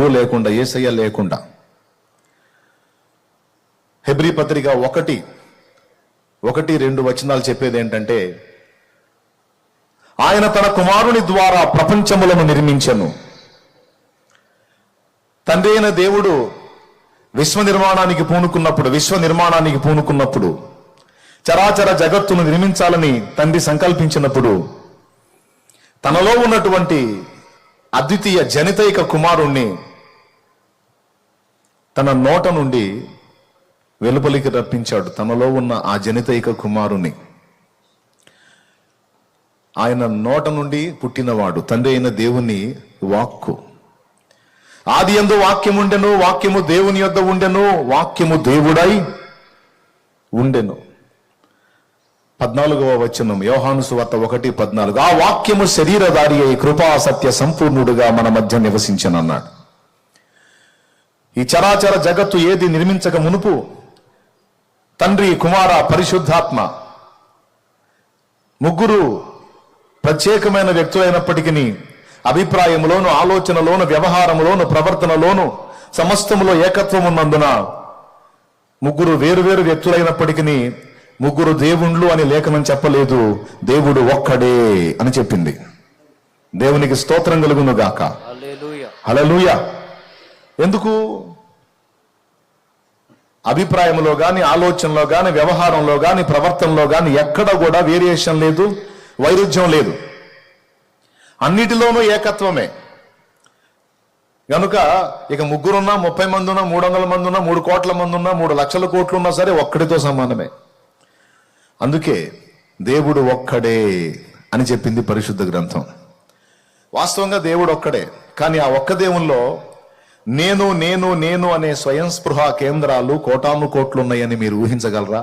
ప్రభు లేకుండా, యేసయ్య లేకుండా. హెబ్రీ పత్రిక 1:2 చెప్పేది ఏంటంటే, ఆయన తన కుమారుని ద్వారా ప్రపంచములను నిర్మించెను. తండ్రి అయిన దేవుడు విశ్వ నిర్మాణానికి పూనుకున్నప్పుడు చరాచర జగత్తును నిర్మించాలని తండ్రి సంకల్పించినప్పుడు తనలో ఉన్నటువంటి అద్వితీయ జనితైక కుమారుణ్ణి తన నోట నుండి వెలుపలికి రప్పించాడు. తనలో ఉన్న ఆ జనితైక కుమారుని, ఆయన నోట నుండి పుట్టినవాడు తండ్రి అయిన దేవుని వాక్కు. ఆది యందు వాక్యం ఉండెను, వాక్యము దేవుని యొద్ద ఉండెను, వాక్యము దేవుడై ఉండెను. 14వ వచనం యోహాను సువార్త 1:14, ఆ వాక్యము శరీరధారి అయి కృపా సత్య సంపూర్ణుడుగా మన మధ్య నివసించనన్నాడు. ఈ చరాచర జగత్తు ఏది నిర్మించక మునుపు తండ్రి, కుమార, పరిశుద్ధాత్మ ముగ్గురు ప్రత్యేకమైన వ్యక్తులైనప్పటికీ అభిప్రాయములోను, ఆలోచనలోను, వ్యవహారములోను, ప్రవర్తనలోను సమస్తములో ఏకత్వం ఉన్నందున ముగ్గురు వేరువేరు వ్యక్తులైనప్పటికీ ముగ్గురు దేవుళ్ళు అని లేఖనం చెప్పలేదు. దేవుడు ఒక్కడే అని చెప్పింది. దేవునికి స్తోత్రం కలుగును గాక. హల్లెలూయా. ఎందుకు? అభిప్రాయంలో గాని, ఆలోచనలో గాని, వ్యవహారంలో గాని, ప్రవర్తనలో గాని ఎక్కడ కూడా వేరియేషన్ లేదు, వైరుధ్యం లేదు. అన్నిటిలోనూ ఏకత్వమే. గనుక ఇక ముగ్గురున్నా, 30 మంది ఉన్నా, 300 మంది ఉన్నా, 3 కోట్ల మంది ఉన్నా, 3 లక్షల కోట్లు ఉన్నా సరే ఒక్కడితో సమానమే. అందుకే దేవుడు ఒక్కడే అని చెప్పింది పరిశుద్ధ గ్రంథం. వాస్తవంగా దేవుడు ఒక్కడే. కానీ ఆ ఒక్క దేవుల్లో నేను నేను నేను అనే స్వయం స్పృహ కేంద్రాలు కోటాను కోట్లు ఉన్నాయని మీరు ఊహించగలరా?